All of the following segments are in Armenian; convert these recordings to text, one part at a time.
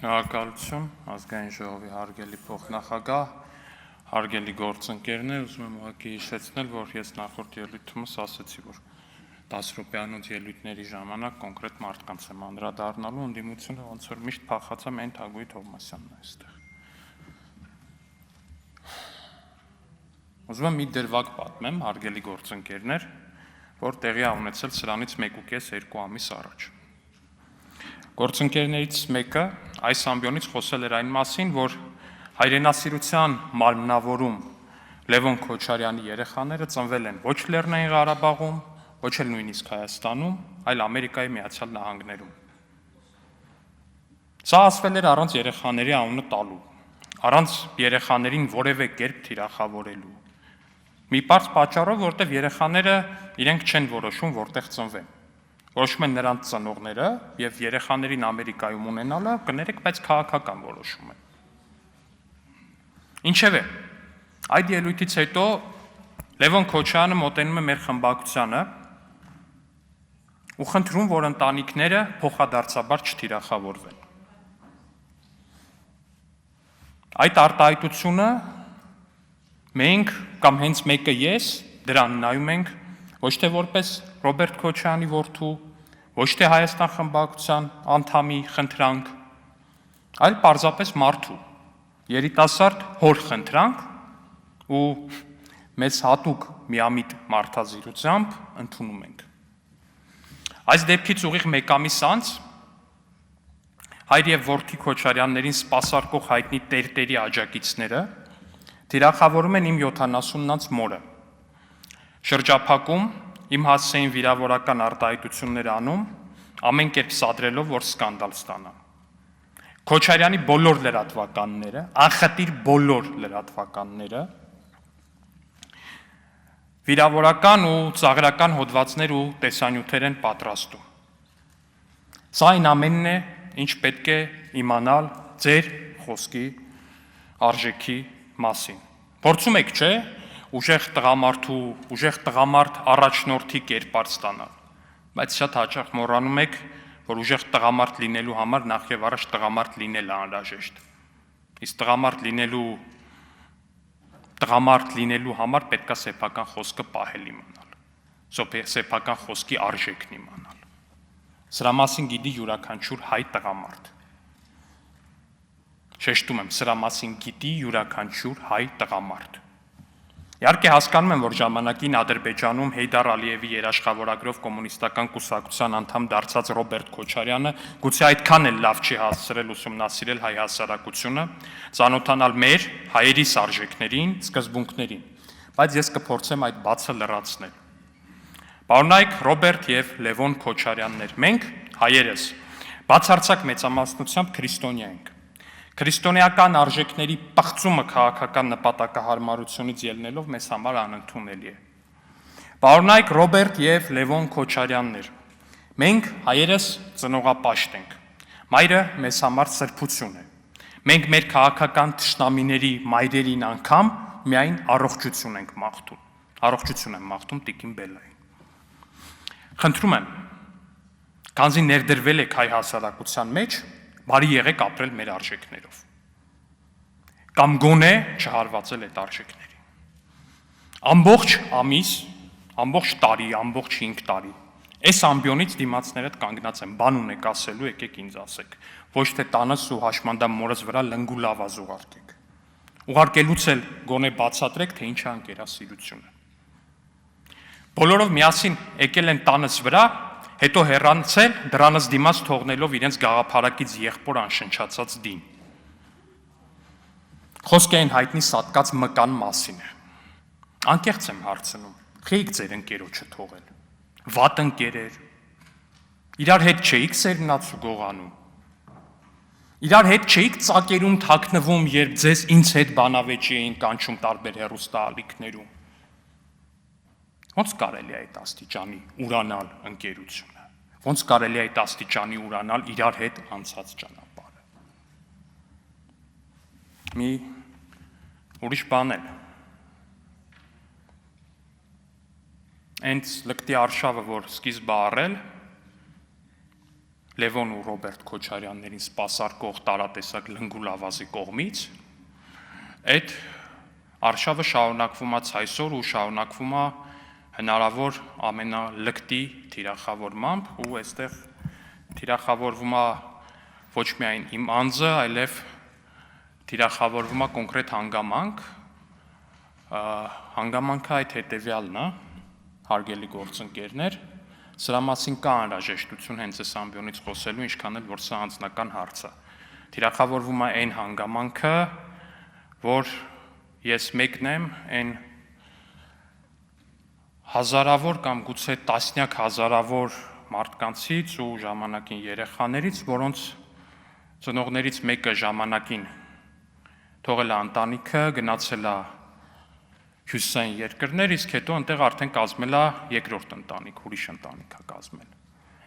Շնորհակալություն, ազգային ժողովի հարգելի փոխնախագահ, հարգելի գործընկերներ, ուզում եմ ուղղակի հիշեցնել, որ ես նախորդ ելույթումս ասացի, որ 10 րոպեանոց ելույթների ժամանակ կոնկրետ մարդկանց եմ անդրադառնալու, ընդդիմությունը ոնց որ միշտ փախած է մեն Թագուհի Թովմասյանն է այստեղ։ Ուզում եմ մի դրվագ պատմեմ, հարգելի գործընկերներ, որ տեղի է ունեցել սրանից 1.5-2 ամիս առաջ։ Գործընկերներից մեկը այս ամբիոնից խոսել էր այն մասին, որ հայրենասիրության մարմնավորում Լևոն Քոչարյանի երեխաները ծնվել են ոչ Լեռնային Ղարաբաղում, ոչ էլ նույնիսկ Հայաստանում, այլ Ամերիկայի Միացյալ Նահանգներում։ Սա ասվել էր առանց երեխաների անունը տալու, առանց երեխաներին որևէ կերպ թիրախավորելու։ Մի պարզ պատճառով, որտեղ երեխաները իրենք չեն որոշում, որտեղ ծնվեն։ Որոշում են նրանց ծնողները եւ երեխաներին Ամերիկայում ունենալը կներեք, բայց քաղաքական որոշում է։ Ինչևէ, այդ ելույթից հետո Լևոն Քոչարյանը մոտենում է մեր խմբակցությանը ու խնդրում, որ ընտանիքները փոխադարձաբար չթիրախավորվեն։ Այդ արտահայտությունը մենք կամ հենց մեկը ես դրան նայում ենք ոչ թե որպես Ռոբերտ Քոչարյանի որդու, ոչ թե Հայաստան խմբակցության անդամի խնդրանք, այլ պարզապես մարդու, երիտասարդ հոր խնդրանք ու մեզ հատուկ միամիտ մարդազիրությամբ ընդունում ենք։ Այս դեպքից ուղիղ մեկ ամիս անց հայր եւ որդի Քոչարյաններին սպասարկող հայտնի տերտերի աջակիցները թիրախավորում են իմ 70-նանց մորը, շրջափակում, իմ հասցեին վիրավորական արտահայտություններ անում, ամեն կերպ սադրելով, որ սկանդալ ստանա։ Քոչարյանի բոլոր լրատվականները, անխտիր բոլոր լրատվականները, վիրավորական ու ծաղրական հոդվածներ ու տեսանյութեր են պատրաստում։ Սա այն ամենն է, ինչ պետք է իմանալ ձեր խոսքի արժեքի մասին։ Փորձում եք, չէ՞, ուժեղ տղամարդ առաջնորդի կերպար ստանալ, բայց շատ հաճախ մոռանում եք, որ ուժեղ տղամարդ լինելու համար նախ եւ առաջ տղամարդ լինելը անհրաժեշտ։ Իսկ տղամարդ լինելու համար պետք է սեփական խոսքը պահել իմանալ, սեփական խոսքի արժեքն իմանալ։ Սրա մասին գիտի յուրաքանչյուր հայ տղամարդ։ Շեշտում եմ, սրա մասին գիտի յուրաքանչյուր հայ տղամարդ։ Իհարկե հասկանում եմ, որ ժամանակին Ադրբեջանում Հեյդար Ալիևի երաշխավորագրով կոմունիստական կուսակցության անդամ դարձած Ռոբերտ Քոչարյանը գուցե այդքան էլ լավ չի հասցրել ուսումնասիրել հայ հասարակությունը, ծանոթանալ մեր հայերիս արժեքներին, սկզբունքներին, բայց ես կփորձեմ այդ բացը լրացնել։ Պարոնայք Ռոբերտ եւ Լևոն Քոչարյաններ, մենք հայերս բացարձակ մեծամասնությամբ քրիստոնյա ենք։ Քրիստոնեական արժեքների պղծումը քաղաքական նպատակահարմարությունից ելնելով մեզ համար անընդունելի է։ Պարոնայք Ռոբերտ եւ Լևոն Քոչարյաններ, մենք հայերս ծնողապաշտ ենք։ Մայրը մեզ համար սրբություն է։ Մենք մեր քաղաքական թշնամիների մայրերին անգամ միայն առողջություն ենք մաղթում։ Առողջություն եմ մաղթում տիկին Բելլային։ Խնդրում եմ, քանզի ներդրվել եք հայ հասարակության մեջ, բարի եղեք ապրել մեր արժեքներով, կամ գոնե չհարվածել այդ արժեքներին։ Ամբողջ ամիս, ամբողջ տարի, ամբողջ 5 տարի, այս ամբիոնից դիմացներդ կանգնած են, բան ունեք ասելու, եկեք ինձ ասեք, ոչ թե տանս ու հաշմանդամ մորս վրա լնգու լավազ ուղարկեք։ Ուղարկելուց էլ գոնե բացատրեք, թե ինչ է անկերասիրությունը։ Բոլորով միասին եկել են տանս վրա, հետո հեռանցել, դրանից դիմաց թողնելով իրենց գաղափարակից եղբոր անշնչացած դին։ Խոսքը այն հայտնի սատկած մկան մասին է։ Անկեղծ եմ հարցնում, խեիք ձեր ընկերոջը թողել, վատ ընկերեր, իրար հետ չէիք սերնաց ու գողանում, իրար հետ չէիք ծակերում թաքնվում, երբ ձեզ ինձ հետ բանավեճի էին կանչում տարբեր հեռուստաալիքներում։ Ոնց կարելի է այդ աստիճանի ուրանալ ընկերությունը, ոնց կարելի է այդ աստիճանի ուրանալ իրար հետ անցած ճանապարհը։ Մի ուրիշ բան էլ, հենց լկտի արշավը, որ սկիզբը առել, Լևոն ու Ռոբերտ Քոչարյաններին սպասարկող տարատեսակ լնգուլ ավազի կողմից, այդ արշավը շարունակվում է այսօր ու շարունակվում է հնարավոր ամենալկտի թիրախավորմամբ ու այստեղ թիրախավորվում է ոչ միայն իմ անձը, այլև թիրախավորվում է կոնկրետ հանգամանք, հանգամանքը այդ հետևյալն է, հարգելի գործընկերներ, սրա մասին կա անհրաժեշտություն հենց այս ամբիոնից խոսելու, ինչքան էլ որ սա անձնական հարց է։ Թիրախավորվում է այն հանգամանքը, որ ես մեկն եմ այն հազարավոր կամ գուցե տասնյակ հազարավոր մարդկանցից ու ժամանակին երեխաներից, որոնց ծնողներից մեկը ժամանակին թողել է ընտանիքը, գնացել է հյուսիսային երկրներ, իսկ հետո այնտեղ արդեն կազմել է երկրորդ ընտանիք, ուրիշ ընտանիք է կազմել։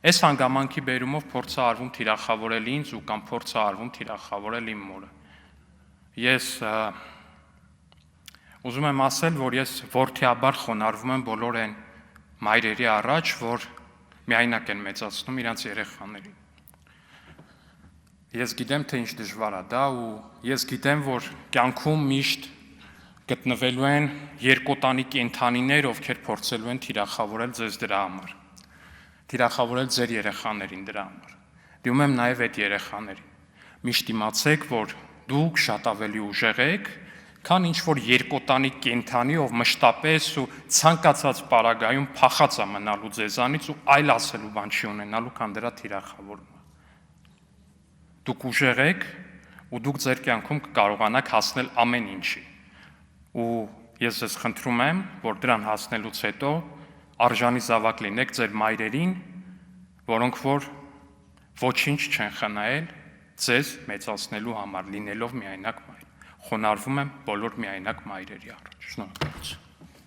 Այս հանգամանքի բերումով փորձ է արվում թիրախավորել ինձ ու կամ փորձ է արվում թիրախավորել իմ մորը։ Ես ուզում եմ ասել, որ ես որդիաբար խոնարհվում եմ բոլոր այն մայրերի առաջ, որ միայնակ են մեծացնում իրենց երեխաներին։ Ես գիտեմ, թե ինչ դժվար է դա ու ես գիտեմ, որ կյանքում միշտ գտնվելու են երկոտանի կենդանիներ, ովքեր փորձելու են թիրախավորել ձեզ դրա համար, թիրախավորել ձեր երեխաներին դրա համար։ Դիմում եմ նաև այդ երեխաներին։ Միշտ իմացեք, որ դուք շատ ավելի ուժեղ եք, քան ինչ որ երկոտանի կենդանի, ով մշտապես ու ցանկացած պարագայում փախած է մնալու ձեզանից ու այլ ասելու բան չի ունենալու, քան դրա թիրախավորումը։ Դուք ուժեղ եք ու դուք ձեր կյանքում կկարողանաք հասնել ամեն ինչի։ Ու ես ձեզ խնդրում եմ, որ դրան հասնելուց հետո արժանի զավակ լինեք ձեր մայրերին, որոնք որ ոչինչ չեն խնայել ձեզ մեծացնելու համար, լինելով միայնակ մայր։ Խոնարհվում եմ բոլոր միայնակ մայրերի առաջ։ Շնորհակալություն։